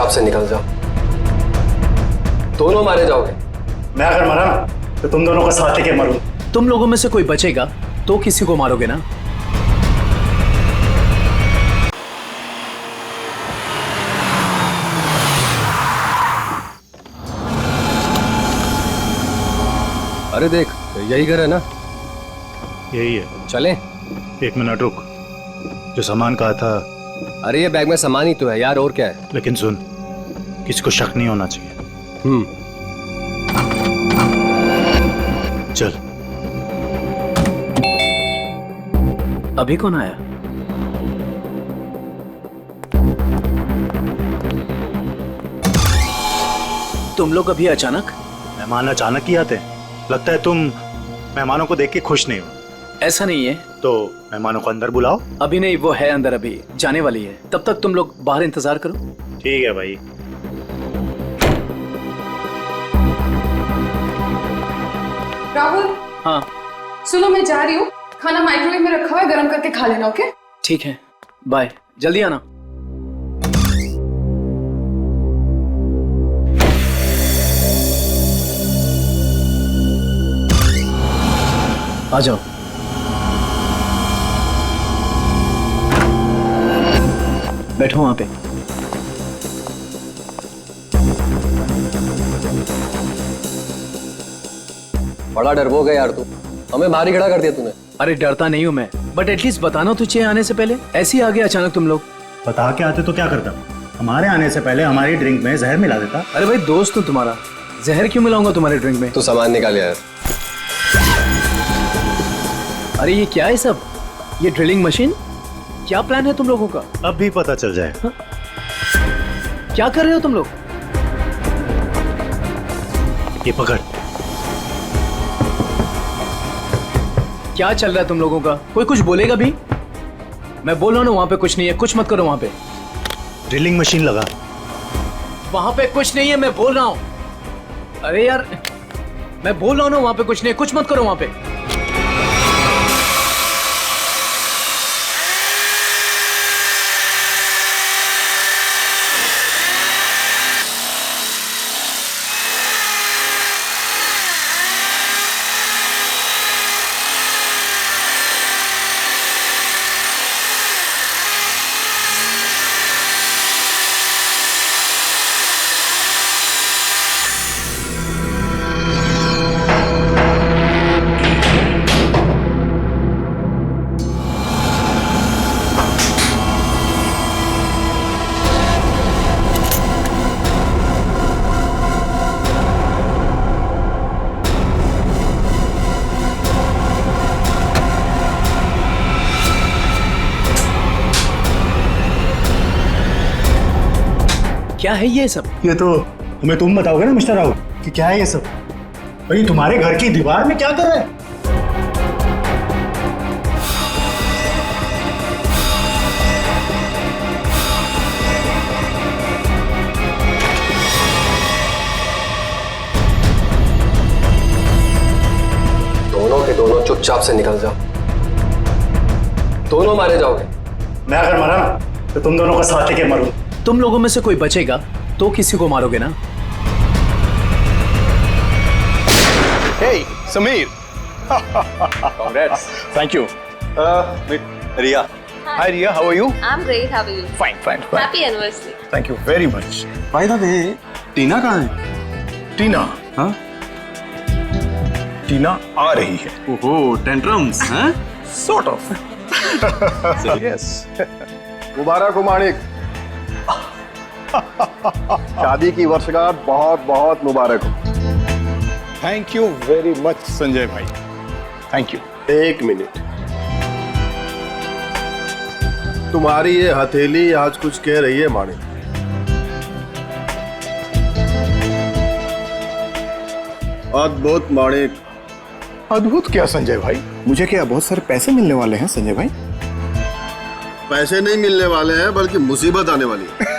चुपचाप से निकल जाओ, दोनों मारे जाओगे। मैं अगर मरा ना तो तुम दोनों को साथ लेके मरूं। तुम लोगों में से कोई बचेगा तो किसी को मारोगे ना। अरे देख, यही घर है ना? यही है। चलें? 1 मिनट रुक, जो सामान कहा था। अरे ये बैग में सामान ही तो है यार, और क्या है। लेकिन सुन, किसी को शक नहीं होना चाहिए। चल। अभी कौन आया? तुम लोग अभी अचानक? मेहमान अचानक ही आते हैं। लगता है तुम मेहमानों को देख के खुश नहीं हो। ऐसा नहीं है। तो मेहमानों को अंदर बुलाओ। अभी नहीं, वो है अंदर, अभी जाने वाली है। तब तक तुम लोग बाहर इंतजार करो। ठीक है भाई। राहुल। हाँ सुनो, मैं जा रही हूँ, खाना माइक्रोवेव में रखा हुआ है, गर्म करके खा लेना। ओके? ठीक है, बाय, जल्दी आना। आ जाओ। बैठो वहां पे। बड़ा डरपोक है यार तू, हमें बाहर ही खड़ा कर दिया तूने। अरे डरता नहीं हूं मैं, बट एटलीस्ट बताना तो चाहिए आने से पहले। ऐसे ही आ गए अचानक तुम लोग। बता के आते तो क्या करता? हमारे आने से पहले हमारी ड्रिंक में जहर मिला देता। अरे भाई दोस्त हूं तुम्हारा, जहर क्यों मिलाऊंगा तुम्हारे ड्रिंक में? तू सामान निकाल यार। अरे ये क्या है सब? ये ड्रिलिंग मशीन? क्या प्लान है तुम लोगों का? अब भी पता चल जाए। क्या कर रहे हो तुम लोग? ये पकड़। क्या चल रहा है तुम लोगों का? कोई कुछ बोलेगा भी? मैं बोल रहा हूं ना, वहां पे कुछ नहीं है, कुछ मत करो वहां पे। ड्रिलिंग मशीन लगा। वहां पे कुछ नहीं है, मैं बोल रहा हूं। अरे यार, मैं बोल रहा हूं ना, वहां पे कुछ नहीं है, कुछ मत करो वहां पे। क्या है ये सब? ये तो हमें तुम बताओगे ना मिस्टर राहुल कि क्या है ये सब। भाई तुम्हारे घर की दीवार में क्या कर रहा है? दोनों के दोनों चुपचाप से निकल जाओ, दोनों मारे जाओगे। मैं अगर मरा ना तो तुम दोनों को साथ लेके मरूं। तुम लोगों में से कोई बचेगा तो किसी को मारोगे ना। Hey, Sameer. Congrats. Thank you. Meet Ria. Hi, Ria. How are you? I'm great. How are you? Fine, fine, fine. Happy anniversary. Thank you very much. By the way, टीना कहाँ है? टीना. हाँ? टीना आ रही है. ओहो, टेंट्रम्स, हाँ? Sort of. Yes. मुबारक हो माणिक, शादी की वर्षगांठ बहुत बहुत मुबारक हो। Thank you very much, Sanjay भाई. Thank you. 1 मिनट, तुम्हारी ये हथेली आज कुछ कह रही है माणिक। अद्भुत माणिक। अद्भुत क्या संजय भाई? मुझे क्या बहुत सारे पैसे मिलने वाले हैं संजय भाई? पैसे नहीं मिलने वाले हैं, बल्कि मुसीबत आने वाली है।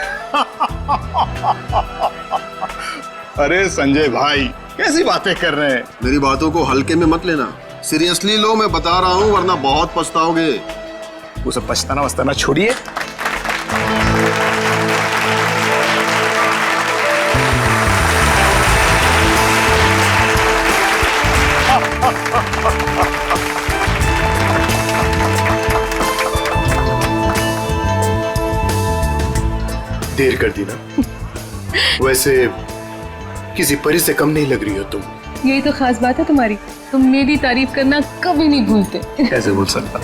अरे संजय भाई, कैसी बातें कर रहे हैं? मेरी बातों को हल्के में मत लेना, सीरियसली लो, मैं बता रहा हूँ, वरना बहुत पछताओगे। वो सब पछताना वछताना छोड़िए। देर कर दी ना। वैसे किसी परी से कम नहीं लग रही हो तुम। यही तो खास बात है तुम्हारी, तुम मेरी तारीफ करना कभी नहीं भूलते। कैसे बोल सकता?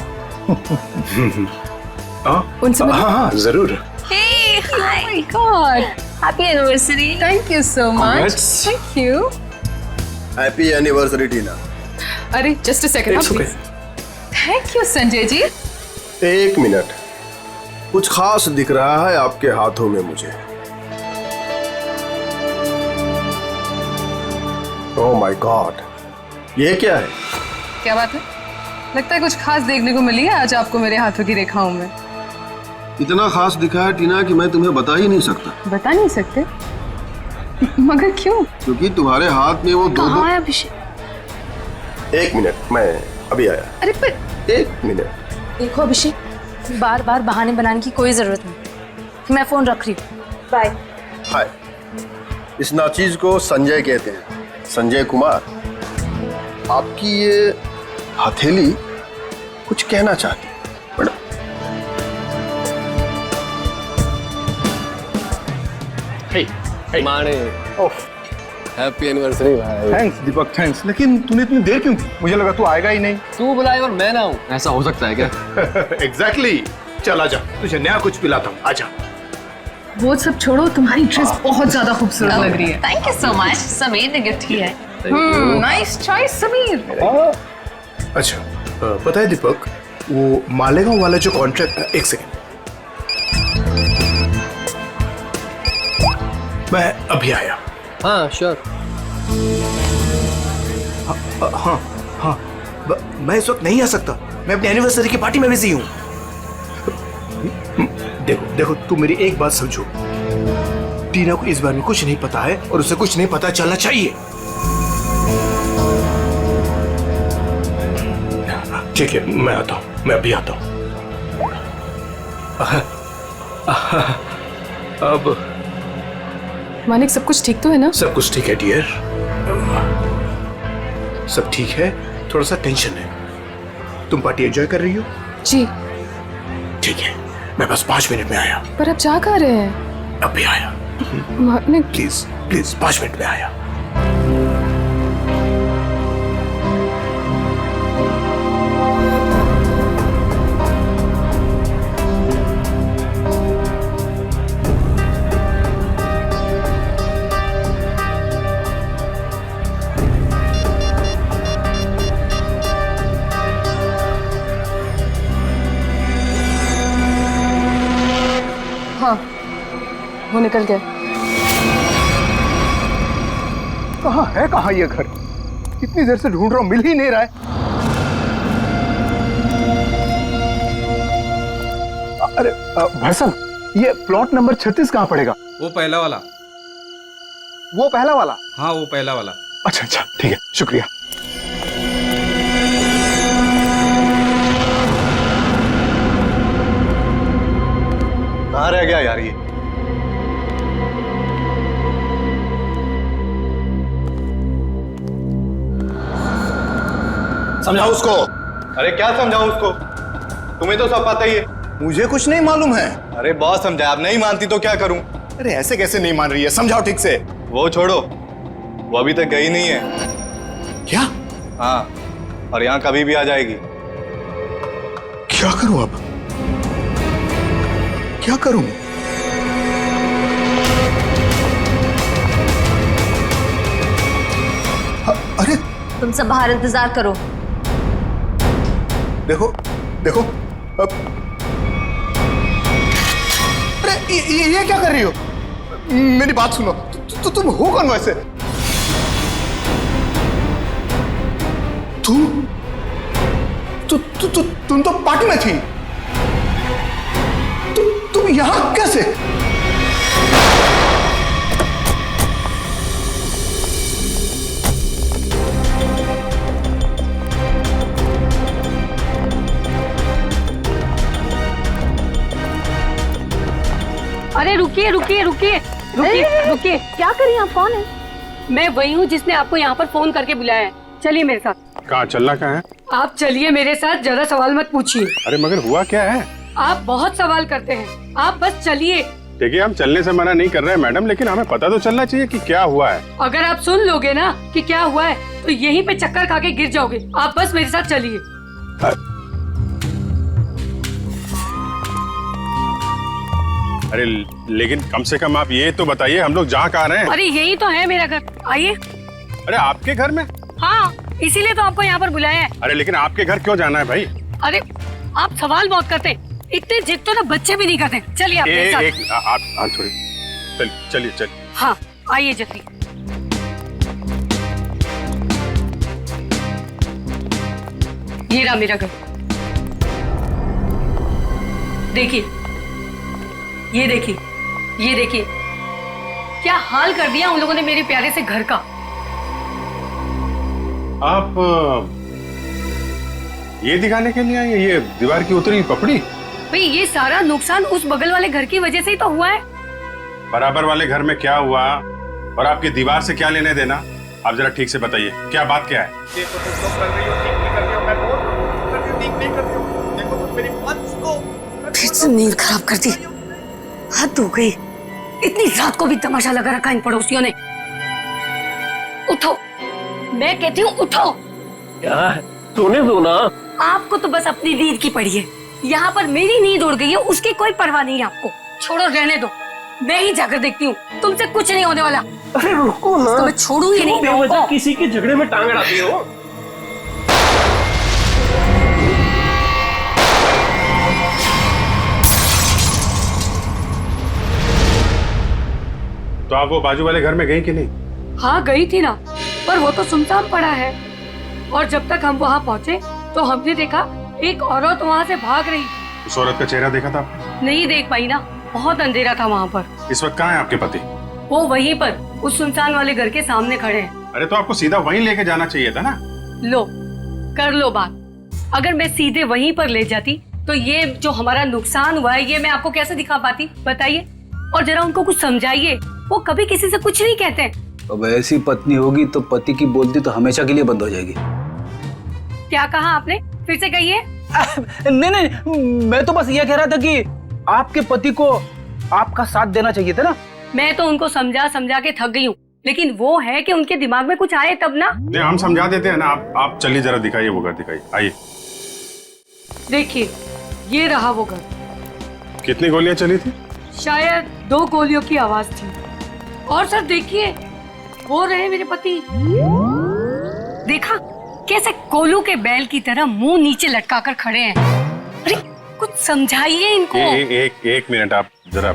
उनसे हाँ जरूर। Hey, hi. Oh my God. Happy anniversary. Thank you so much. Congrats. Thank you. Happy anniversary Tina. अरे just a second, It's okay. please. Thank you Sanjay ji. एक मिनट, कुछ खास दिख रहा है आपके हाथों में मुझे। ओह माय गॉड, ये क्या है? क्या बात है? लगता है कुछ खास देखने को मिली है आज आपको मेरे हाथों की रेखाओं में। इतना खास दिखा है टीना कि मैं तुम्हें बता ही नहीं सकता। बता नहीं सकते? मगर क्यों? क्योंकि तुम्हारे हाथ में वो दो कहाँ है अभिषेक? एक मिनट, मैं अभी आया। अरे पर एक मिनट। देखो अभिषेक, बार बार बहाने बनाने की कोई जरूरत नहीं। मैं फोन रख रही हूँ। बाय। हाय, इस नाचीज को संजय कहते हैं, संजय कुमार। आपकी ये हथेली कुछ कहना चाहती है। माने हैप्पी एनिवर्सरी भाई। थैंक्स दीपक, थैंक्स। लेकिन तूने इतनी देर क्यों की? मुझे लगा तू आएगा ही नहीं। तू बुलाए और मैं ना हूँ, ऐसा हो सकता है क्या? एग्जैक्टली। चल आजा, तुझे नया कुछ पिलाता हूँ, आजा। वो सब छोड़ो, तुम्हारी ड्रेस बहुत ज्यादा खूबसूरत लग रही है। Thank you so much. Sameer ने गिफ्ट किया है। Nice choice Sameer. अच्छा, पता है दीपक, वो मालेगांव वाला जो कॉन्ट्रैक्ट, एक सेकेंड, मैं अभी आया। हाँ श्योर। हाँ, मैं इस वक्त नहीं आ सकता, मैं अपनी एनिवर्सरी की पार्टी में बिजी हूँ। देखो तू मेरी एक बात समझो, टीना को इस बारे में कुछ नहीं पता है और उसे कुछ नहीं पता चलना चाहिए। ठीक है, मैं आता हूँ, मैं अभी आता हूँ। अब मानिक, सब कुछ ठीक तो है ना? सब कुछ ठीक है डियर, सब ठीक है। थोड़ा सा टेंशन है। तुम पार्टी एंजॉय कर रही हो? जी। ठीक है, मैं बस 5 मिनट में आया। पर अब जा कहाँ रहे हैं? अभी आया। मानिक प्लीज प्लीज, 5 मिनट में आया। हाँ, वो निकल गया। कहाँ ये घर? कितनी देर से ढूंढ रहा हूँ, मिल ही नहीं रहा है। अरे भाई साहब, ये प्लॉट नंबर 36 कहाँ पड़ेगा? वो पहला वाला। वो पहला वाला? हाँ वो पहला वाला। अच्छा, ठीक है, शुक्रिया। कहाँ रह गया यार ये? समझाओ उसको। अरे क्या समझाऊं उसको? तुम्हें तो सब पता ही है। मुझे कुछ नहीं मालूम है। अरे बहुत समझाया, अब नहीं मानती तो क्या करूं? अरे ऐसे कैसे नहीं मान रही है, समझाओ ठीक से। वो छोड़ो, वो अभी तक गई नहीं है। क्या? हाँ, और यहाँ कभी भी आ जाएगी। क्या करूं अब? क्या करूं? अरे तुम सब बाहर इंतजार करो। देखो अब। अरे ये क्या कर रही हो? मेरी बात सुनो, तुम हो कौन वैसे? तुम तो पार्टी में थी। तुम यहां कैसे? अरे रुकिए रुकिए रुकिए रुकिए रुकिए। क्या करिए आप? कौन है? मैं वही हूँ जिसने आपको यहाँ पर फोन करके बुलाया है। चलिए मेरे साथ। कहाँ चलना कहाँ है? आप चलिए मेरे साथ, ज्यादा सवाल मत पूछिए। अरे मगर हुआ क्या है? आप बहुत सवाल करते हैं, आप बस चलिए। देखिए हम चलने से मना नहीं कर रहे हैं मैडम, लेकिन हमें पता तो चलना चाहिए कि क्या हुआ है। अगर आप सुन लोगे ना कि क्या हुआ है तो यहीं पे चक्कर खा के गिर जाओगे। आप बस मेरे साथ चलिए। अरे लेकिन कम से कम आप ये तो बताइए हम लोग जा कहाँ रहे हैं? अरे यही तो है मेरा घर, आइए। अरे आपके घर में? हाँ, इसीलिए तो आपको यहाँ पर बुलाया है। अरे लेकिन आपके घर क्यों जाना है भाई? अरे आप सवाल बहुत करते हैं, इतने जिद तो ना बच्चे भी नहीं करते। चलिए आप मेरे साथ। आप थोड़ी चलिए। हाँ आइए जल्दी। ये रहा मेरा घर, देखिए, ये देखिए, ये देखिए, क्या हाल कर दिया उन लोगों ने मेरे प्यारे से घर का। आप ये दिखाने के लिए आई हैं, ये दीवार की उतरी पपड़ी? भाई ये सारा नुकसान उस बगल वाले घर की वजह से ही तो हुआ है। बराबर वाले घर में क्या हुआ और आपकी दीवार से क्या लेने देना? आप जरा ठीक से बताइए, क्या बात क्या है? देखो तुम लोग कर रही हो, ठीक नहीं कर रही हो, मैं बोल रहा हूँ कर रही हो, ठीक नहीं कर रही हो। देखो तुम मेरी बात सुनो। फिर से नींद खराब कर दी, हद हो गई। इतनी रात को भी तमाशा लगा रखा इन पड़ोसियों ने। उठो, मैं कहती हूँ उठो। क्या सोने दो ना। आपको तो बस अपनी नींद की पड़ी है, यहाँ पर मेरी नींद उड़ गई है, उसकी कोई परवाह नहीं है आपको। छोड़ो, रहने दो, मैं ही जाकर देखती हूँ, तुमसे कुछ नहीं होने वाला। अरे रुको ना, तो मैं छोड़ू ही नहीं। बेवजह किसी के झगड़े में टांग अड़ाती हो। तो आप वो बाजू वाले घर में गई कि नहीं? हाँ गई थी ना, पर वो तो सुनसान पड़ा है। और जब तक हम वहाँ पहुँचे तो हमने देखा एक औरत वहाँ से भाग रही। उस औरत का चेहरा देखा था आपने? नहीं देख पाई ना, बहुत अंधेरा था वहाँ पर। इस वक्त कहाँ है आपके पति? वो वहीं पर उस सुनसान वाले घर के सामने खड़े हैं। अरे तो आपको सीधा वहीं लेके जाना चाहिए था ना। लो, कर लो बात। अगर मैं सीधे वहीं पर ले जाती तो ये जो हमारा नुकसान हुआ है ये मैं आपको कैसे दिखा पाती, बताइए। और जरा उनको कुछ समझाइए, वो कभी किसी से कुछ नहीं कहते। अब ऐसी पत्नी होगी तो पति की बोलती तो हमेशा के लिए बंद हो जाएगी। क्या कहा आपने, फिर से कहिए। नहीं, मैं तो बस ये कह रहा था कि आपके पति को आपका साथ देना चाहिए था ना। मैं तो उनको समझा समझा के थक गई हूँ, लेकिन वो है कि उनके दिमाग में कुछ आए तब ना। नहीं, हम समझा देते हैं ना। आप चलिए, जरा दिखाइए वो घर, दिखाइए, आइए। देखिए, ये रहा वो घर। कितनी गोलियां चली थी? शायद 2 गोलियों की आवाज थी। और सर देखिए, वो रहे मेरे पति। देखा कैसे कोलू के बैल की तरह मुंह नीचे लटका कर खड़े हैं। अरे कुछ समझाइए इनको। एक मिनट, आप जरा।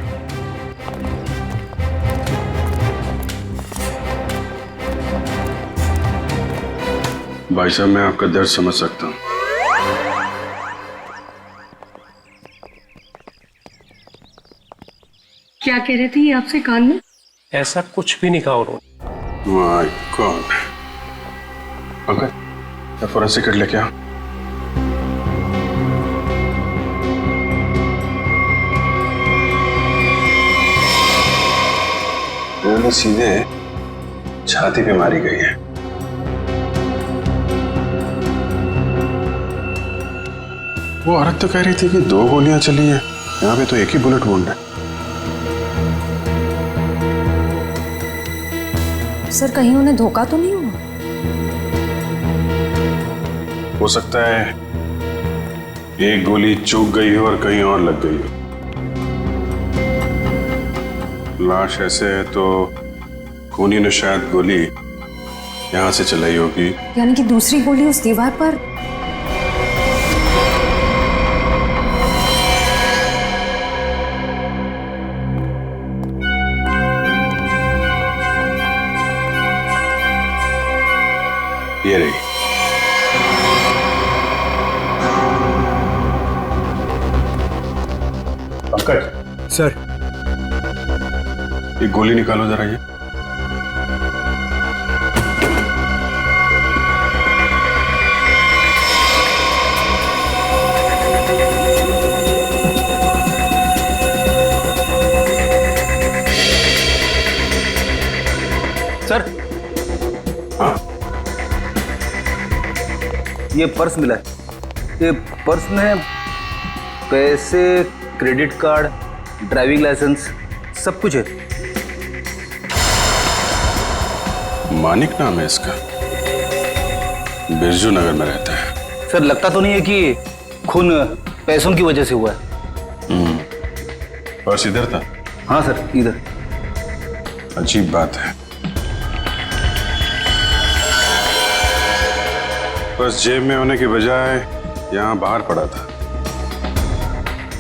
भाई साहब, मैं आपका दर्द समझ सकता हूँ। क्या कह रहे थे ये आपसे कान में? ऐसा कुछ भी नहीं कहा उन्होंने। My God. Uncle, forensic kit लेके आओ। उन्होंने सीधे छाती पे मारी गई है। वो औरत तो कह रही थी कि 2 गोलियां चली हैं, यहाँ पे तो एक ही बुलेट वुंड है। सर कहीं उन्हें धोखा तो नहीं हुआ? हो सकता है एक गोली चूक गई हो और कहीं और लग गई हो। लाश ऐसे है तो खूनी ने शायद गोली यहां से चलाई होगी। यानी कि दूसरी गोली उस दीवार पर। ये रही। पंकज सर, एक गोली निकालो जरा। ये सर, हाँ, ये पर्स मिला है। ये पर्स में पैसे, क्रेडिट कार्ड, ड्राइविंग लाइसेंस सब कुछ है। मानिक नाम है इसका, बिरजू नगर में रहता है। सर लगता तो नहीं है कि खून पैसों की वजह से हुआ है। पर्स इधर था? हाँ सर, इधर। अजीब बात है, पर्स जेब में होने की बजाय यहाँ बाहर पड़ा था।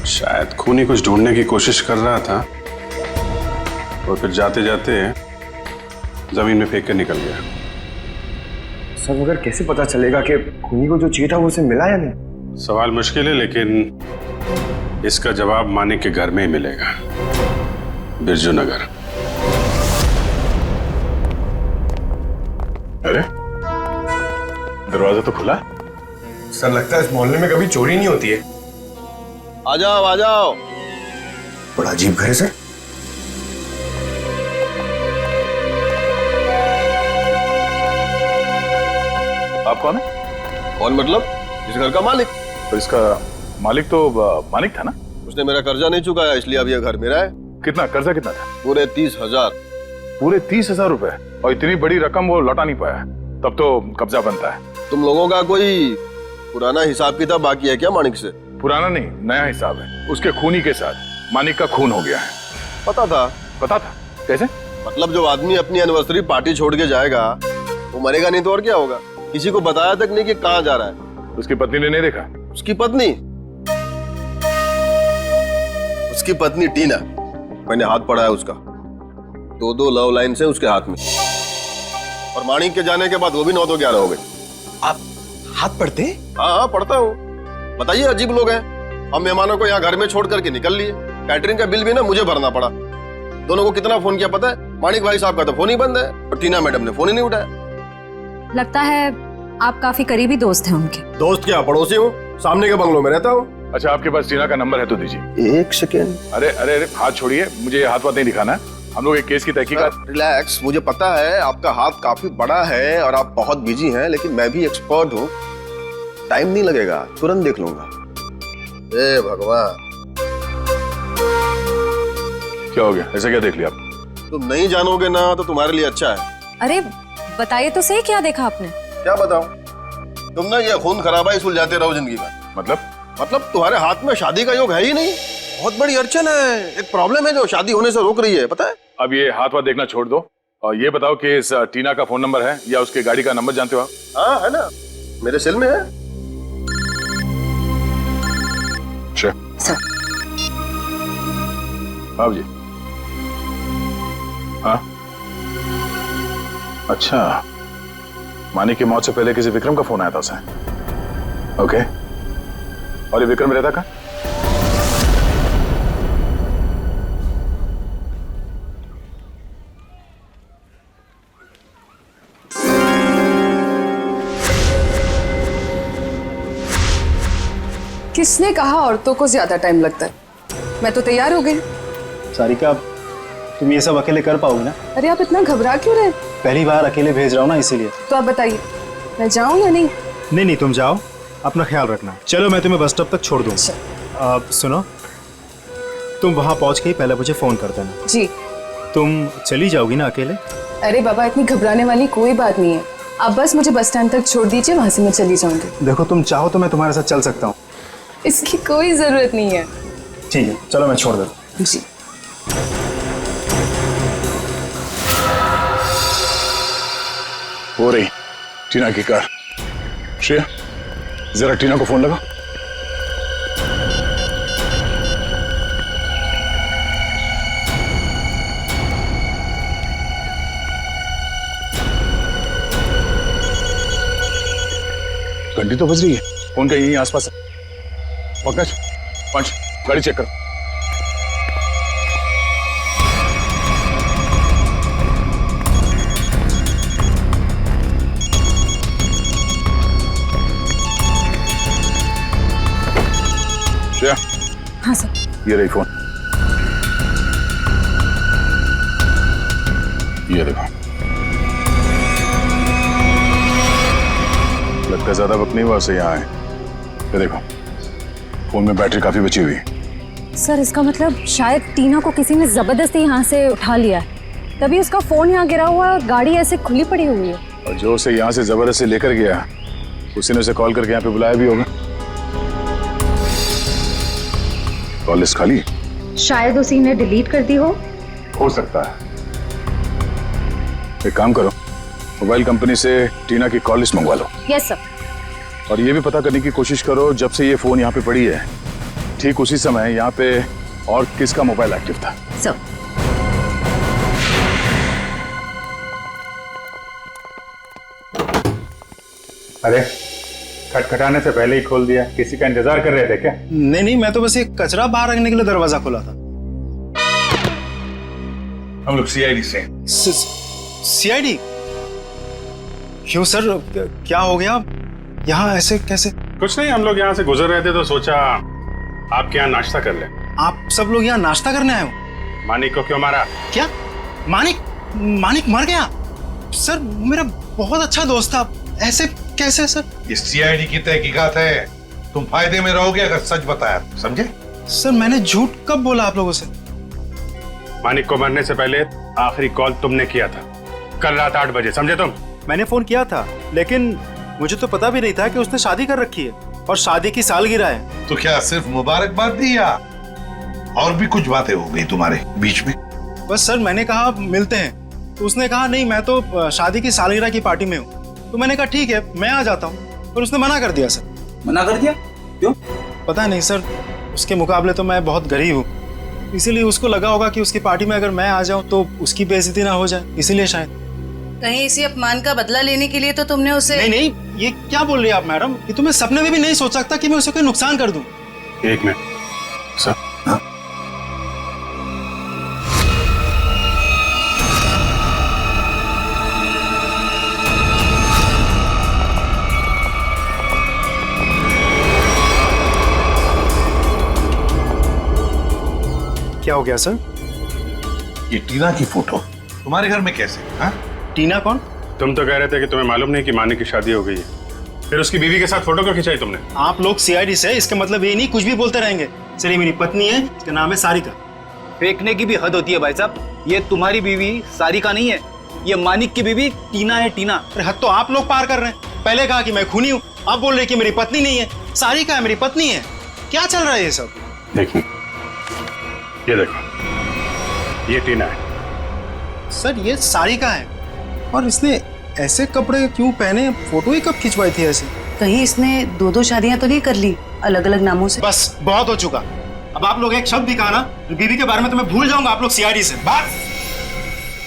शायद खूनी कुछ ढूंढने की कोशिश कर रहा था और फिर जाते जाते जमीन में फेंक कर निकल गया। सर मगर कैसे पता चलेगा कि खूनी को जो चाहिए था वो उसे मिला या नहीं? सवाल मुश्किल है, लेकिन इसका जवाब मानिक के घर में ही मिलेगा, बिरजू नगर। अरे दरवाजा तो खुला। सर लगता है इस मोहल्ले में कभी चोरी नहीं होती है। आ जाओ आ जाओ। बड़ा अजीब घर है सर। आप कौन है? कौन मतलब? इस घर का मालिक। तो इसका मालिक तो मानिक था ना? उसने मेरा कर्जा नहीं चुकाया, इसलिए अब यह घर मेरा है। कितना कर्जा कितना था? पूरे 30,000। पूरे 30,000 रुपए? और इतनी बड़ी रकम वो लौटा नहीं पाया, तब तो कब्जा बनता है। तुम लोगों का कोई पुराना हिसाब किताब बाकी है क्या मानिक से? पुराना नहीं, नया हिसाब है। उसके खूनी के साथ मानिक का खून हो गया है। पता था? पता था? कैसे? मतलब जो आदमी अपनी एनिवर्सरी पार्टी छोड़ के जाएगा वो मरेगा नहीं तो और क्या होगा? किसी को बताया तक नहीं कि कहाँ जा रहा है। उसकी पत्नी ने नहीं देखा? उसकी पत्नी? उसकी पत्नी टीना, मैंने हाथ पढ़ा है उसका। 2 लव लाइन से उसके हाथ में, और मानिक के जाने के बाद वो भी 9 तो 11 हो गए। आप हाथ पढ़ते? हाँ पढ़ता हूँ। बताइए, अजीब लोग हैं। हम मेहमानों को यहाँ घर में छोड़ करके निकल लिए। कैटरिंग का बिल भी ना मुझे भरना पड़ा। दोनों को कितना फोन किया पता है? मानिक भाई साहब का तो फोन ही बंद है और टीना मैडम ने फोन ही नहीं उठाया। लगता है आप काफी करीबी दोस्त हैं उनके। दोस्त क्या, पड़ोसी हूँ, सामने के बंगलों में रहता हूँ। अच्छा, आपके पास टीना का नंबर है तो दीजिए। 1 सेकेंड। अरे अरे अरे, हाथ छोड़िए, मुझे हाथ वाथ नहीं दिखाना है। हम लोग एक केस की तहकीकात। रिलैक्स, मुझे पता है आपका हाथ काफी बड़ा है और आप बहुत बिजी हैं, लेकिन मैं भी एक्सपर्ट हूँ। टाइम नहीं लगेगा, तुरंत देख लूंगा। ए भगवान, क्या हो गया? ऐसा क्या देख लिया आप? तुम नहीं जानोगे ना तो तुम्हारे लिए अच्छा है। अरे बताइए तो सही, क्या देखा आपने? क्या बताऊं? तुम ना ये खून खराबा ही सुलझाते रहो जिंदगी में। मतलब तुम्हारे हाथ में शादी का योग है ही नहीं। बहुत बड़ी अड़चन है, एक प्रॉब्लम है जो शादी होने से रोक रही है, पता है? अब ये हाथ वाथ देखना छोड़ दो और ये बताओ कि इस टीना का फोन नंबर है या उसके गाड़ी का नंबर जानते हो आप? हाँ है ना, मेरे सेल में है। सर। हाँ जी। हाँ अच्छा, मानिक की मौत से पहले किसी विक्रम का फोन आया था उसे। ओके, और ये विक्रम रहता कहाँ? किसने कहा औरतों को ज्यादा टाइम लगता है? मैं तो तैयार हो गई। सारिका, तुम ये सब अकेले कर पाओगी ना? अरे आप इतना घबरा क्यों रहे? पहली बार अकेले भेज रहा हूँ ना, इसीलिए। तो आप बताइए, मैं जाऊं या नहीं? नहीं, तुम जाओ, अपना ख्याल रखना। चलो मैं तुम्हें बस स्टॉप तक छोड़ दूँ। सुनो, तुम वहाँ पहुँच के ही पहले मुझे फोन कर देना। जी। तुम चली जाओगी ना अकेले? अरे बाबा, इतनी घबराने वाली कोई बात नहीं है। आप बस मुझे बस स्टैंड तक छोड़ दीजिए, वहां से मैं चली जाऊंगी। देखो, तुम चाहो तो मैं तुम्हारे साथ चल सकता हूँ। इसकी कोई जरूरत नहीं है। ठीक है, चलो मैं छोड़ देता हूँ। जी। हो रही टीना की कार। श्रेया, जरा टीना को फोन लगा। घंटी तो बज रही है, फोन का यहीं आसपास है। पंकज, पंच, गाड़ी चेक करो। श्रेया। हाँ सर। ये रही फोन, ये देखो। लगता है ज्यादा वक्त नहीं हुआ उसे यहाँ आए। ये देखो, फोन में बैटरी काफी बची हुई है। सर इसका मतलब शायद टीना को किसी ने जबरदस्ती यहाँ से उठा लिया है, तभी उसका फोन यहाँ गिरा हुआ है और गाड़ी ऐसे खुली पड़ी हुई है। और जो उसे यहाँ से जबरदस्ती लेकर गया उसी ने उसे कॉल करके यहाँ पे बुलाया भी होगा। कॉल लिस्ट खाली? शायद उसी ने डिलीट कर दी हो सकता है। एक काम करो, मोबाइल कंपनी से टीना की कॉल लिस्ट मंगवा लो। Yes sir. और ये भी पता करने की कोशिश करो जब से ये फोन यहाँ पे पड़ी है ठीक उसी समय यहाँ पे और किसका मोबाइल एक्टिव था। सर। अरे खटखटाने से पहले ही खोल दिया, किसी का इंतजार कर रहे थे क्या? नहीं नहीं, मैं तो बस एक कचरा बाहर रखने के लिए दरवाजा खोला था। हम लोग सीआईडी से। सीआईडी? क्यों सर, क्या हो गया? यहाँ ऐसे कैसे? कुछ नहीं, हम लोग यहाँ से गुजर रहे थे तो सोचा आपके यहाँ नाश्ता कर ले। आप सब लोग यहाँ नाश्ता करने आए हो? मानिक को क्यों मारा? क्या मानिक मर गया? सर मेरा बहुत अच्छा दोस्त था, ऐसे कैसे सर? ये सीआईडी की तहकीकात है, तुम फायदे में रहोगे अगर सच बताया, समझे? सर मैंने झूठ कब बोला आप लोगों से? मानिक को मरने से पहले आखिरी कॉल तुमने किया था कल रात 8 बजे, समझे तुम? मैंने फोन किया था, लेकिन मुझे तो पता भी नहीं था कि उसने शादी कर रखी है और शादी की सालगिरह है। तो क्या सिर्फ मुबारकबाद दी या और भी कुछ बातें हो गई तुम्हारे बीच में? बस सर मैंने कहा मिलते हैं, तो उसने कहा नहीं मैं तो शादी की सालगिरह की पार्टी में हूँ। तो मैंने कहा ठीक है मैं आ जाता हूँ, पर उसने मना कर दिया सर। मना कर दिया? क्यों? पता नहीं सर, उसके मुकाबले तो मैं बहुत गरीब हूँ, इसीलिए उसको लगा होगा कि उसकी पार्टी में अगर मैं आ जाऊँ तो उसकी बेइज्जती ना हो जाए, इसीलिए शायद। कहीं इसी अपमान का बदला लेने के लिए तो तुमने उसे? नहीं, ये क्या बोल रही है आप मैडम? ये तो मैं सपने में भी नहीं सोच सकता कि मैं उसे कोई नुकसान कर दूं। एक मिनट सर। हाँ? क्या हो गया सर? ये टीना की फोटो तुम्हारे घर में कैसे? हाँ? टीना कौन? तुम तो कह रहे थे कि तुम्हें मालूम नहीं कि मानिक की शादी हो गई है, फिर उसकी बीवी के साथ फोटो क्यों खिंचाई तुमने? आप लोग सीआईडी से, इसका मतलब ये नहीं कुछ भी बोलते रहेंगे। चलिए मेरी पत्नी है, इसका नाम है सारिका। फेंकने की भी हद होती है भाई साहब, ये तुम्हारी बीवी सारिका नहीं है, ये मानिक की बीवी टीना है। टीना? अरे हद तो आप लोग पार कर रहे हैं। पहले कहा कि मैं खूनी हूँ, आप बोल रहे कि मेरी पत्नी नहीं है। सारिका है मेरी पत्नी है, क्या चल रहा है ये सब? देखिए ये देखो, ये टीना है। सर ये सारिका है, और इसने ऐसे कपड़े क्यों पहने? फोटो ही कब खिंचवाई थी ऐसे? कहीं इसने 2-2 शादियां तो नहीं कर ली अलग अलग नामों से? बस बहुत हो चुका। अब आप लोग एक शब्द भी कहा ना, बीवी के बारे में तो मैं भूल जाऊंगा आप लोग सीआईडी से। बस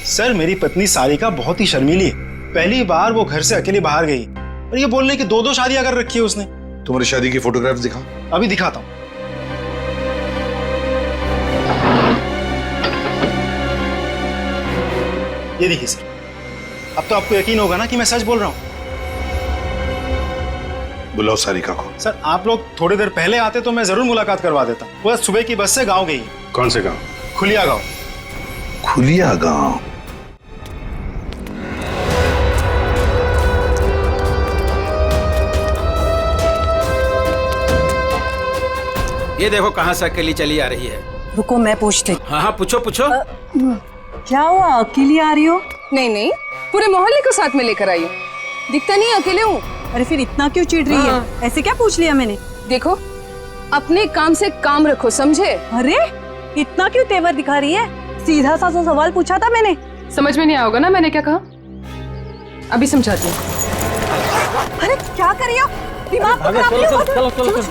सर मेरी पत्नी सारिका बहुत ही शर्मीली है, पहली बार वो घर से अकेली बाहर गई और ये बोल रही कि 2-2 शादियां कर रखी है उसने। तुम्हारी शादी की फोटोग्राफ दिखा। अभी दिखाता हूँ। ये देखिए सर, अब तो आपको यकीन होगा ना कि मैं सच बोल रहा हूँ। बुलाओ सारिका को। सर आप लोग थोड़ी देर पहले आते तो मैं जरूर मुलाकात करवा देता। वो सुबह की बस से गांव गई है। कौन से गांव? खुलिया गांव। खुलिया गांव? ये देखो कहाँ से अकेली चली आ रही है। रुको मैं पूछती। हाँ पूछो पूछो। क्या हुआ, अकेली आ रही हो? नहीं नहीं, पूरे मोहल्ले को साथ में लेकर आई हूँ। दिखता नहीं अकेले हूँ। अरे फिर इतना क्यों चिढ़ रही है? ऐसे क्या पूछ लिया मैंने? देखो अपने काम से काम रखो, समझे? अरे इतना क्यों तेवर दिखा रही है? सीधा सा सवाल पूछा था मैंने। समझ में नहीं आओगे ना मैंने क्या कहा? अभी समझाती हूँ। अरे क्या कर रही हो? दिमाग को खराब नहीं हो?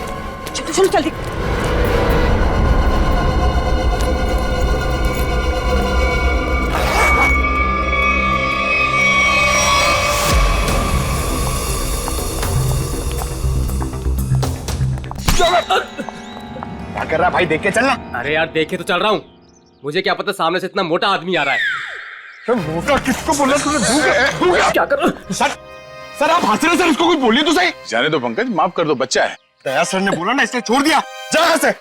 चलो जल्दी। क्या कर रहा भाई, देख के चलना। अरे यार देखे तो चल रहा हूँ, मुझे क्या पता सामने से इतना मोटा आदमी आ रहा है। तो मोटा किसको बोला तुमने? क्या कर रहा हूँ? सर आप हंस रहे, सर उसको कुछ बोलिए तो सही। जाने दो पंकज, माफ कर दो, बच्चा है। दया सर ने बोला ना इसलिए छोड़ दिया। जा यहाँ से।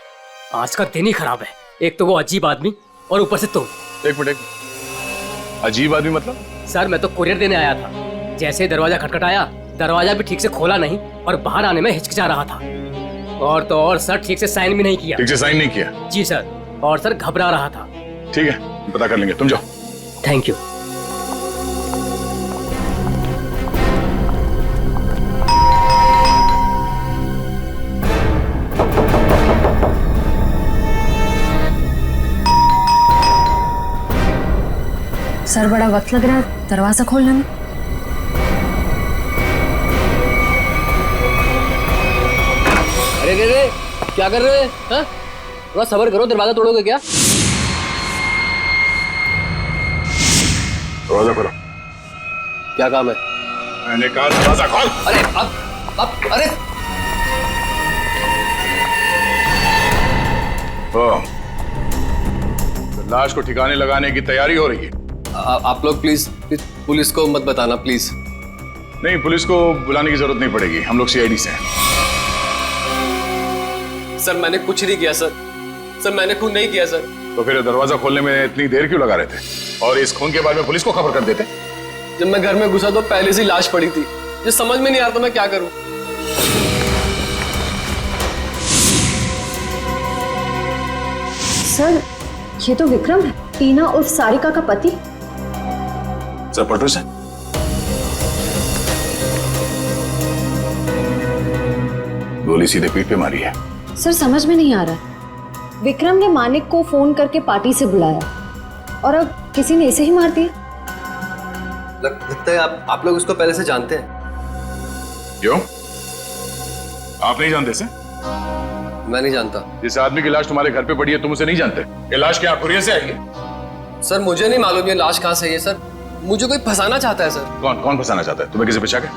आज का दिन ही खराब है, एक तो वो अजीब आदमी और ऊपर से तुम। एक मिनट, अजीब आदमी मतलब? सर मैं तो कुरियर देने आया था, जैसे ही दरवाजा खटखटाया दरवाजा भी ठीक से खोला नहीं और बाहर आने में हिचकिचा रहा था। और तो और सर ठीक से साइन भी नहीं किया। ठीक से साइन नहीं किया? जी सर, और सर घबरा रहा था। ठीक है, पता कर लेंगे, तुम जाओ। Thank you. सर बड़ा वक्त लग रहा है दरवाजा खोलने में। अरे क्या कर रहे हैं? हाँ? थोड़ा सब्र करो, दरवाजा तोड़ोगे क्या? दरवाजा खोलो। क्या काम है? मैंने कहा दरवाजा खोल। अरे अब अरे तो लाश को ठिकाने लगाने की तैयारी हो रही है। आप लोग प्लीज पुलिस को मत बताना प्लीज। नहीं, पुलिस को बुलाने की जरूरत नहीं पड़ेगी, हम लोग सीआईडी से हैं। सर मैंने कुछ नहीं किया सर। सर मैंने खून नहीं किया सर। तो फिर दरवाजा खोलने में इतनी देर क्यों लगा रहे थे? और इस खून के बारे में पुलिस को खबर कर देते? जब मैं घर में घुसा तो पहले से लाश पड़ी थी। ये समझ में नहीं आ रहा था मैं क्या करूं। सर ये तो विक्रम है, टीना उर्फ सारिका का पति। सर पटो से गोली सीधे पीठ पे मारी है। सर समझ में नहीं आ रहा, विक्रम ने मानिक को फोन करके पार्टी से बुलाया और अब किसी ने इसे ही मार दिया। लगता है आप लोग उसको पहले से जानते हैं। क्यों? आप नहीं जानते से? मैं नहीं जानता। जिस आदमी की लाश तुम्हारे घर पे पड़ी है तुम उसे नहीं जानते? ये लाश क्या कुरियर से आई है? सर मुझे नहीं मालूम ये लाश कहाँ से है सर। मुझे कोई फंसाना चाहता है सर। कौन फंसाना चाहता है? तुम्हें किसी बचा के?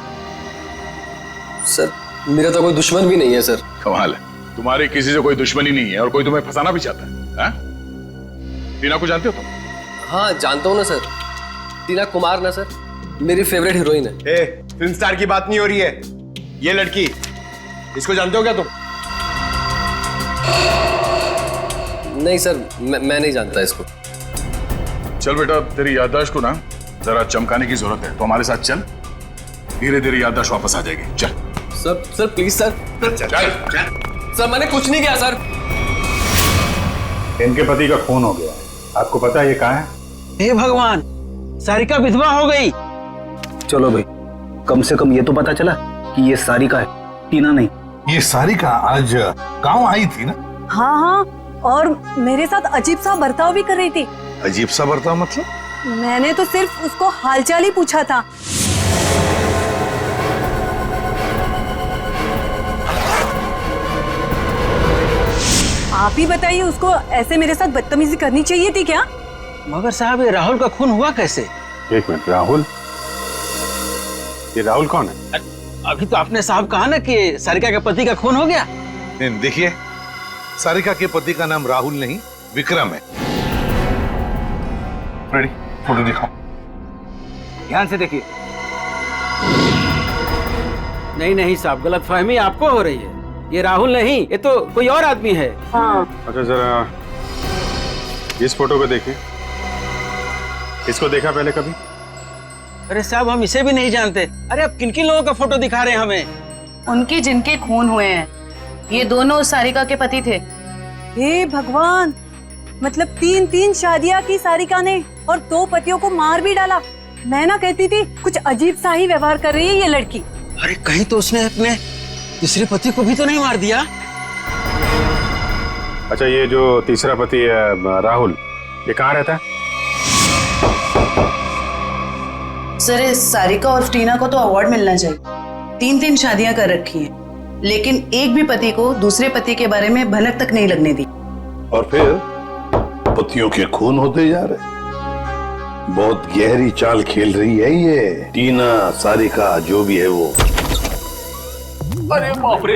सर मेरा तो कोई दुश्मन भी नहीं है सर। कमाल है, तुम्हारी किसी से कोई दुश्मनी नहीं है और कोई तुम्हें फंसाना भी चाहता है? टीना को जानते हो तुम? हाँ जानता हूँ ना सर। टीना कुमार ना सर, मेरी फेवरेट हीरोइन है। फिल्म स्टार की बात नहीं हो रही है, ये लड़की, इसको जानते हो क्या तुम? नहीं सर, मैं नहीं जानता इसको। चल बेटा, तेरी याददाश्त को ना जरा चमकाने की जरूरत है, तो हमारे साथ चल, धीरे धीरे याददाश्त वापस आ जाएगी। चल सर प्लीज सर। सर मैंने कुछ नहीं किया सर। इनके पति का खून हो गया, आपको पता है ये कहाँ है? हे भगवान, सारिका विधवा हो गई। चलो भाई, कम से कम ये तो पता चला कि ये सारिका है, टीना नहीं। ये सारिका आज गांव आई थी ना? हाँ हाँ, और मेरे साथ अजीब सा बर्ताव भी कर रही थी। अजीब सा बर्ताव मतलब? मैंने तो सिर्फ उसको हालचाल ही पूछा था। आप ही बताइए, उसको ऐसे मेरे साथ बदतमीजी करनी चाहिए थी क्या? मगर साहब, ये राहुल का खून हुआ कैसे? एक मिनट, राहुल? ये राहुल कौन है? अभी तो आपने साहब कहा ना कि सारिका के पति का खून हो गया। देखिए, सारिका के पति का नाम राहुल नहीं विक्रम है। रेडी, फोटो दिखाओ। ध्यान से देखिए। नहीं साहब, गलतफहमी आपको हो रही है। ये राहुल नहीं, ये तो कोई और आदमी है। हाँ। अच्छा जरा इस फोटो को देखिए। इसको देखा पहले कभी? अरे साहब, हम इसे भी नहीं जानते। अरे अब किन किन लोगों का फोटो दिखा रहे हैं हमें? उनके जिनके खून हुए हैं, ये दोनों सारिका के पति थे। हे भगवान, मतलब 3 शादियां की सारिका ने और 2 पतियों को मार भी डाला। मैं ना कहती थी कुछ अजीब सा ही व्यवहार कर रही है ये लड़की। अरे कहीं तो उसने अपने दूसरे पति को भी तो नहीं मार दिया? अच्छा, ये जो तीसरा पति है राहुल, ये कहाँ रहता है? सर सारिका और टीना को तो अवार्ड मिलना चाहिए। 3 शादियां कर रखी हैं, लेकिन एक भी पति को दूसरे पति के बारे में भनक तक नहीं लगने दी। और फिर पतियों के खून होते जा रहे। बहुत गहरी चाल खेल रही है ये टीना, सारिका, जो भी है वो। अरे बाप रे,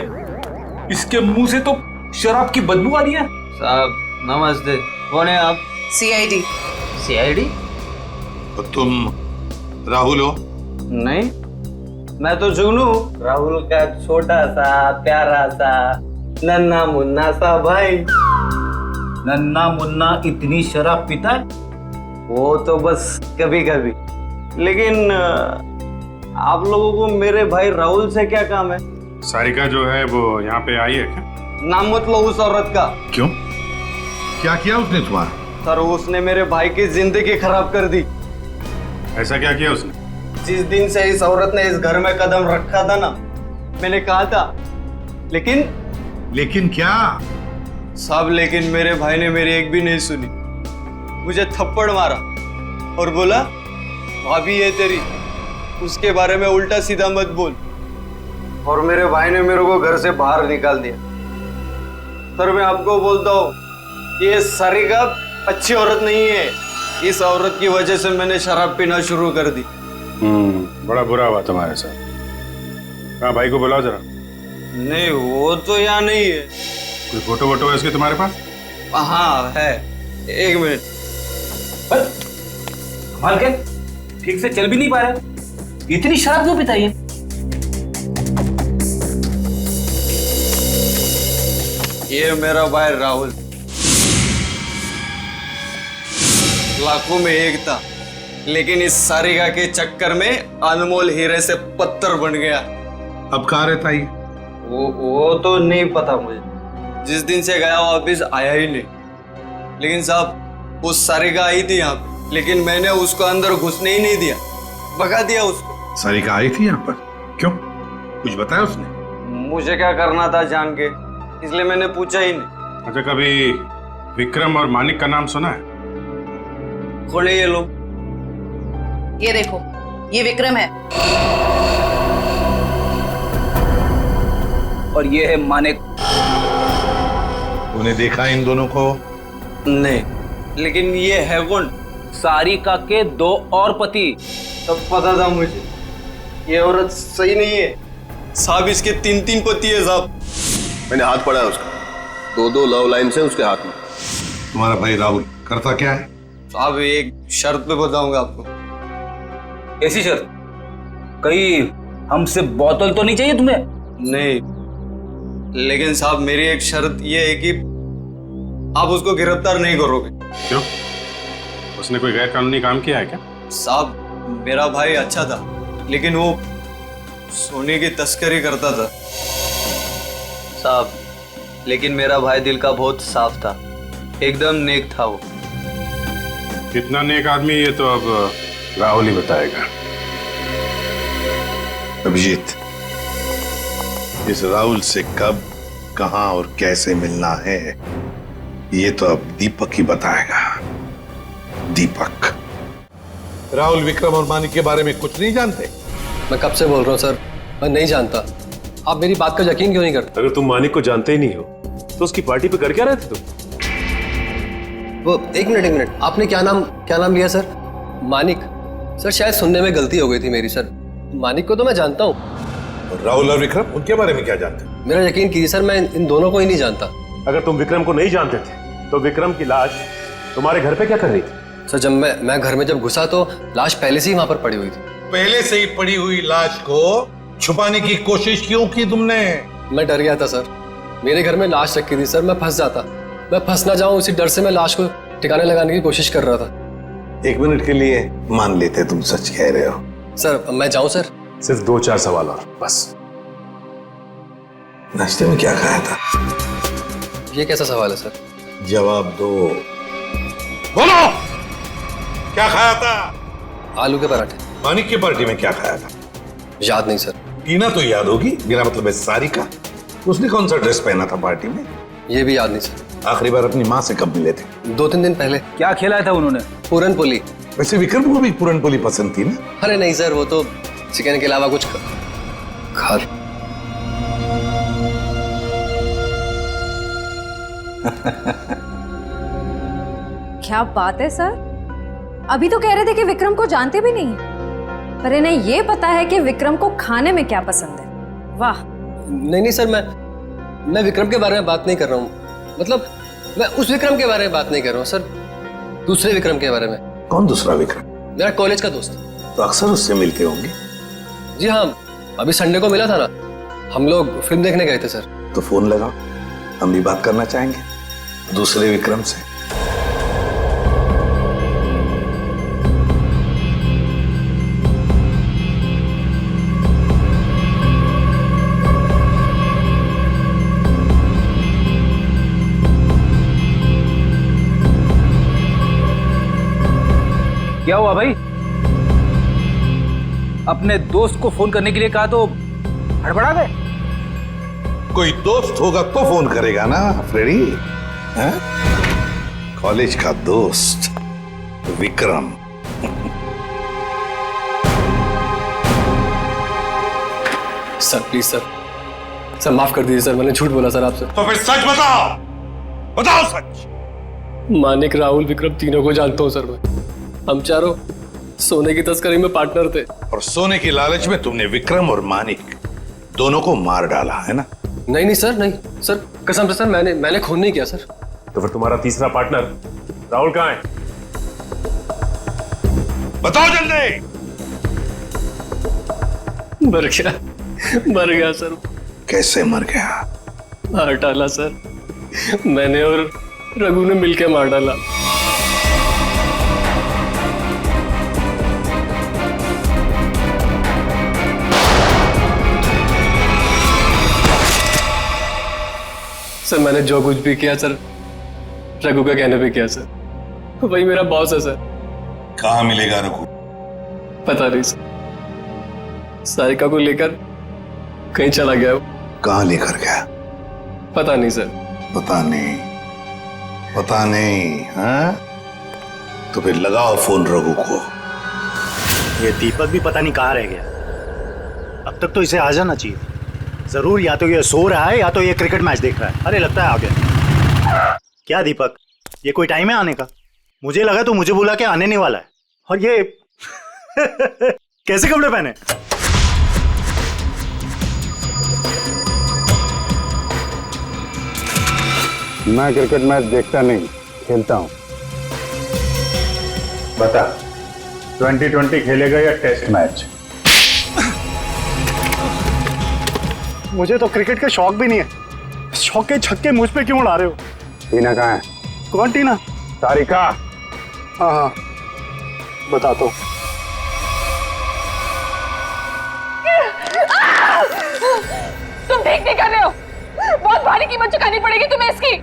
इसके मुंह से तो शराब की बदबू आ रही है। साहब नमस्ते, कौन है आप? सीआईडी। सीआईडी? तो तुम राहुल हो? नहीं, मैं तो जुगनू, राहुल का छोटा सा प्यारा सा नन्ना मुन्ना सा भाई। नन्ना मुन्ना इतनी शराब पीता है? वो तो बस कभी कभी। लेकिन आप लोगों को मेरे भाई राहुल से क्या काम है? सारिका जो है वो यहाँ पे आई है क्या? नाम मत लो उस औरत का। क्यों? क्या किया उसने तुम्हारा? सर उसने मेरे भाई की जिंदगी खराब कर दी। ऐसा क्या किया उसने? जिस दिन से इस औरत ने इस घर में कदम रखा था ना, मैंने कहा था, लेकिन क्या? साहब लेकिन मेरे भाई ने मेरी एक भी नहीं सुनी। मुझे थप्पड़ मारा और बोला भाभी है तेरी, उसके बारे में उल्टा सीधा मत बोल। और मेरे भाई ने मेरे को घर से बाहर निकाल दिया। सर मैं आपको बोलता हूँ, ये सारिका अच्छी औरत नहीं है। इस औरत की वजह से मैंने शराब पीना शुरू कर दी। बड़ा बुरा हुआ तुम्हारे साथ। हाँ भाई को बुलाओ जरा। नहीं वो तो यहाँ नहीं है। कोई फोटो वोटो है इसके तुम्हारे पास? हाँ है, एक मिनट। कमाल के ठीक से चल भी नहीं पा रहे, इतनी शराब क्यों पिता है? ये मेरा भाई राहुल, लाखों में एक था, लेकिन इस सारिका के चक्कर में अनमोल हीरे से पत्थर बन गया। अब कहाँ रहता है? वो तो नहीं पता मुझे। जिस दिन से गया वो वापिस आया ही नहीं। लेकिन साहब उस सारिका आई थी यहाँ पे, लेकिन मैंने उसको अंदर घुसने ही नहीं दिया, भगा दिया उसको। सारिका आई थी यहाँ पर? क्यों? कुछ बताया उसने? मुझे क्या करना था जान के, इसलिए मैंने पूछा ही नहीं। अच्छा कभी विक्रम और मानिक का नाम सुना है? खोले ये लोग। ये देखो, ये विक्रम है और ये है मानिक। तूने देखा इन दोनों को? नहीं, लेकिन ये है कौन? सारिका के 2 और पति। सब पता था मुझे, ये औरत सही नहीं है साहब। इसके 3 पति है साहब। मैंने हाथ पड़ा है उसका, 2 लव लाइन से उसके हाथ में। तुम्हारा भाई राहुल करता क्या है? साहब एक शर्त पे बताऊंगा आपको। ऐसी शर्त? कहीं हमसे बोतल तो नहीं चाहिए तुम्हें? नहीं, लेकिन साहब मेरी एक शर्त ये है कि आप उसको गिरफ्तार नहीं करोगे। क्यों? उसने कोई गैर कानूनी काम किया है क्या? साहब मेरा भाई अच्छा था, लेकिन वो सोने की तस्करी करता था साहब। लेकिन मेरा भाई दिल का बहुत साफ था, एकदम नेक था वो। कितना नेक आदमी ये तो अब राहुल ही बताएगा। अभिजीत, इस राहुल से कब, कहां और कैसे मिलना है ये तो अब दीपक ही बताएगा। दीपक। राहुल विक्रम और मानिक के बारे में कुछ नहीं जानते? मैं कब से बोल रहा हूँ सर, मैं नहीं जानता। आप मेरी बात का यकीन क्यों नहीं करते? अगर तुम मानिक को जानते ही नहीं हो तो उसकी पार्टी पे कर क्या रहे थे तुम? वो एक मिनट, आपने क्या नाम लिया सर? मानिक? सर शायद सुनने में गलती हो गई थी मेरी सर। मानिक को तो मैं जानता हूँ। राहुल और विक्रम, उनके बारे में क्या जानते? मेरा यकीन कीजिए सर, मैं इन दोनों को ही नहीं जानता। अगर तुम विक्रम को नहीं जानते थे तो विक्रम की लाश तुम्हारे घर पे क्या कर रही थी? सर जब मैं घर में जब घुसा तो लाश पहले से ही वहां पर पड़ी हुई थी। पहले से ही पड़ी हुई लाश को छुपाने की कोशिश क्यों की तुमने? मैं डर गया था सर, मेरे घर में लाश रखी थी सर, मैं फंस जाता, मैं फंस ना जाऊं इसी डर से मैं लाश को ठिकाने लगाने की कोशिश कर रहा था। 1 मिनट के लिए मान लेते तुम सच कह रहे हो। सर मैं जाऊं सर? सिर्फ 2-4 सवाल और बस। नाश्ते में क्या खाया था? ये कैसा सवाल है सर? जवाब दो। बोलो, क्या खाया था? आलू के पराठे। मानिक की पार्टी में क्या खाया था? याद नहीं सर। टीना तो याद होगी, मेरा मतलब है सारिका। उसने कौन सा ड्रेस पहना था पार्टी में? ये भी याद नहीं सर। आखिरी बार अपनी माँ से कब मिले थे? 2-3 दिन पहले। क्या खिलाया था उन्होंने? पूरन पोली। वैसे विक्रम को भी पूरन पोली पसंद थी ना? अरे नहीं सर, वो तो चिकन के अलावा कुछ खा। क्या बात है सर, अभी तो कह रहे थे कि विक्रम को जानते भी नहीं, पर इन्हें ये पता है कि विक्रम को खाने में क्या पसंद है। वाह। नहीं सर, मैं विक्रम के बारे में बात नहीं कर रहा हूँ। मतलब मैं उस विक्रम के बारे में बात नहीं कर रहा हूँ सर, दूसरे विक्रम के बारे में। कौन दूसरा विक्रम? मेरा कॉलेज का दोस्त। तो अक्सर उससे मिलते होंगे? जी हाँ, अभी संडे को मिला था ना, हम लोग फिल्म देखने गए थे सर। तो फोन लगाओ, हम भी बात करना चाहेंगे दूसरे विक्रम से। हुआ भाई? अपने दोस्त को फोन करने के लिए कहा तो हड़बड़ा गए। कोई दोस्त होगा तो फोन करेगा ना फ्रेडी। हैं? कॉलेज का दोस्त विक्रम। सर प्लीज सर माफ कर दीजिए सर, मैंने झूठ बोला सर आपसे। तो फिर सच बताओ, बताओ सच। मानिक, राहुल, विक्रम तीनों को जानता हूँ सर मैं। हम चारों सोने की तस्करी में पार्टनर थे। और सोने की लालच में तुमने विक्रम और मानिक दोनों को मार डाला है ना? नहीं सर, नहीं सर, कसम से सर, मैंने खून नहीं किया सर। तो फिर तुम्हारा तीसरा पार्टनर राहुल कहाँ है? बताओ जल्दी। मर गया सर। कैसे मर गया? मार डाला सर, मैंने और रघु ने मिलकर मार डाला। सर मैंने जो कुछ भी किया सर रघु का कहने पे किया सर। वही मेरा बॉस है सर। कहाँ मिलेगा रघु? पता नहीं सर, सारिका को लेकर कहीं चला गया वो। कहाँ लेकर गया? पता नहीं सर। पता नहीं हाँ? तो फिर लगाओ फोन रघु को। ये दीपक भी पता नहीं कहाँ रह गया। अब तक तो इसे आ जाना चाहिए। जरूर या तो ये सो रहा है या तो ये क्रिकेट मैच देख रहा है। अरे लगता है आ गया। क्या दीपक, ये कोई टाइम है आने का? मुझे लगा तो मुझे बुला के आने नहीं वाला है। और ये कैसे कपड़े पहने? मैं क्रिकेट मैच देखता नहीं, खेलता हूं। बता, 2020 खेलेगा या टेस्ट मैच? मुझे तो क्रिकेट का शौक भी नहीं है। शौक के छक्के मुझ पे क्यों उड़ा रहे हो? टीना कहाँ है? कौन टीना? सारिका। हाँ बता तो। तुम ठीक नहीं कर रहे हो। बहुत भारी कीमत चुकानी पड़ेगी तुम्हें इसकी।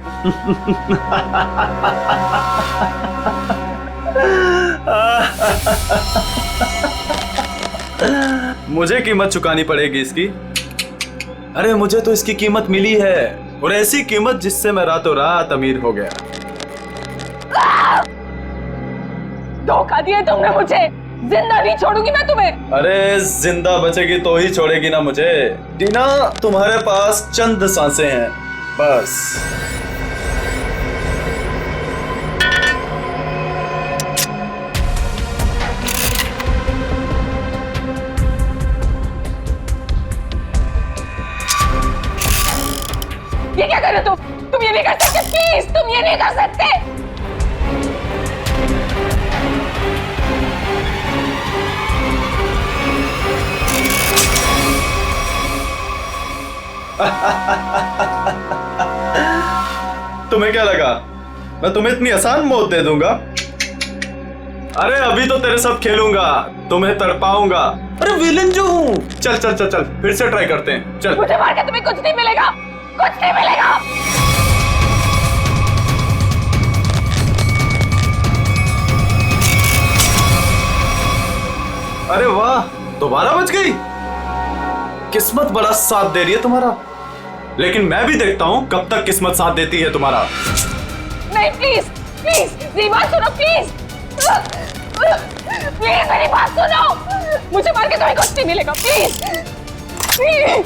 मुझे कीमत चुकानी पड़ेगी इसकी? अरे मुझे तो इसकी कीमत मिली है, और ऐसी कीमत जिससे मैं रातों रात अमीर हो गया। धोखा दिया तुमने मुझे। जिंदा नहीं छोड़ूंगी मैं तुम्हें। अरे जिंदा बचेगी तो ही छोड़ेगी ना मुझे। टीना, तुम्हारे पास चंद सांसें हैं बस। ये क्या कर रहे हो तुम ये नहीं कर सकते। प्लीज तुम ये नहीं कर सकते। तुम्हें क्या लगा मैं तुम्हें इतनी आसान मौत दे दूंगा? अरे अभी तो तेरे साथ खेलूंगा, तुम्हें तड़पाऊंगा। अरे विलन जो हूँ। चल चल चल चल, फिर से ट्राई करते हैं। चल। मुझे मार के तुम्हें कुछ नहीं मिलेगा, कुछ नहीं मिलेगा। अरे वाह, दोबारा बच गई। किस्मत बड़ा साथ दे रही है तुम्हारा, लेकिन मैं भी देखता हूं कब तक किस्मत साथ देती है तुम्हारा। नहीं प्लीज प्लीज मेरी बात सुनो प्लीज। प्लीज मेरी बात सुनो। मुझे मार के तुम्हें कुछ नहीं मिलेगा। Please please.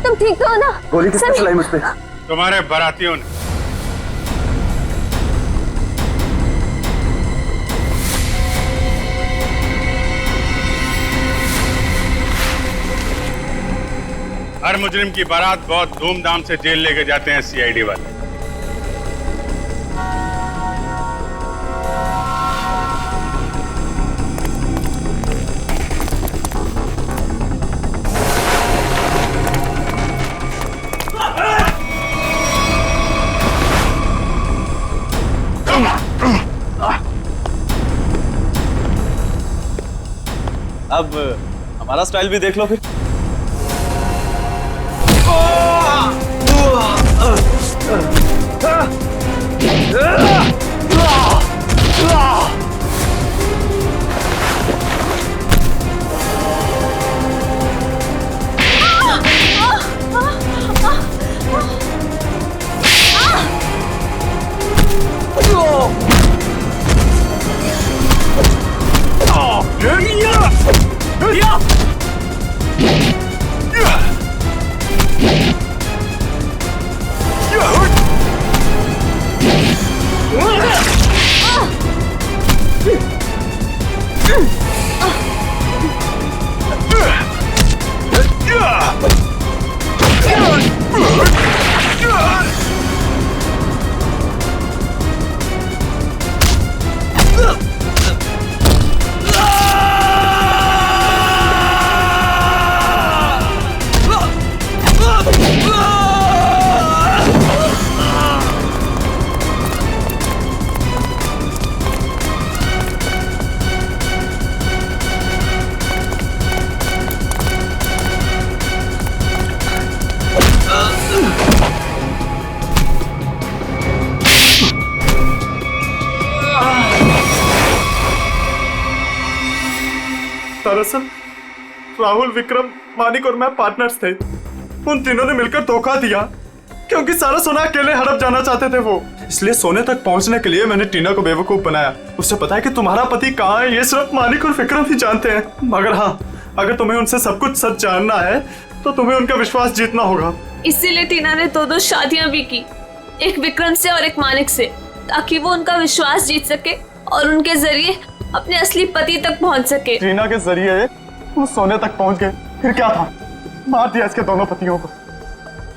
तुम ठीक तो हो ना? गोली किसने चलाई मुझ पे? तुम्हारे बारातियों ने। हर मुजरिम की बारात बहुत धूमधाम से जेल लेके जाते हैं सीआईडी वाले। अब हमारा स्टाइल भी देख लो फिर। दरअसल राहुल, विक्रम, मानिक और मैं पार्टनर्स थे। उन तीनों ने मिलकर धोखा दिया क्योंकि सारा सोना अकेले हड़प जाना चाहते थे वो। इसलिए सोने तक पहुंचने के लिए मैंने टीना को बेवकूफ बनाया। उसे पता है कि तुम्हारा पति कहाँ है, ये सिर्फ मानिक और विक्रम ही जानते हैं। मगर हाँ, अगर तुम्हें उनसे सब कुछ सच जानना है तो तुम्हें उनका विश्वास जीतना होगा। इसीलिए टीना ने दो शादियां भी की, एक विक्रम से और एक मानिक से, ताकि वो उनका विश्वास जीत सके और उनके जरिए अपने असली पति तक पहुंच सके। टीना के जरिए वो सोने तक पहुंच गए, फिर क्या था, मार दिया इसके दोनों पतियों को।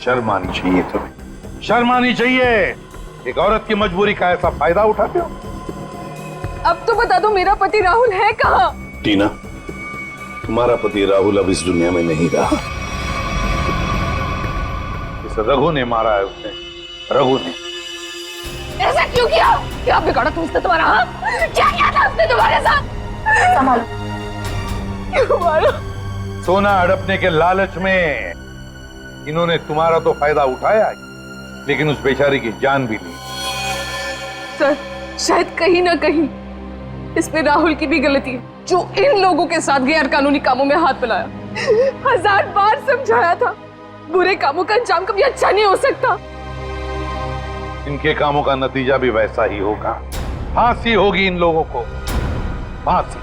शर्म आनी चाहिए तुम्हें, शर्म आनी चाहिए। एक औरत की मजबूरी का ऐसा फायदा उठाते हो। अब तो बता दो मेरा पति राहुल है कहाँ? टीना, तुम्हारा पति राहुल अब इस दुनिया में नहीं रहा। इस रघु ने मारा है उसने, रघु ने। ऐसा क्यों किया? क्या बिगाड़ा तुमसे तुम्हारा? हाँ? क्या किया था उसने तुम्हारे साथ? संभालो। क्यों मारो? सोना हड़पने के लालच में इन्होंने तुम्हारा तो फायदा उठाया, लेकिन उस बेचारी की जान भी ली। सर, शायद कहीं ना कहीं इसमें राहुल की भी गलती है, जो इन लोगों के साथ गैर कानूनी कामों में हाथ मिलाया। 1000 बार समझाया था, बुरे कामों का अंजाम कभी अच्छा नहीं हो सकता। इनके कामों का नतीजा भी वैसा ही होगा। फांसी होगी इन लोगों को, फांसी।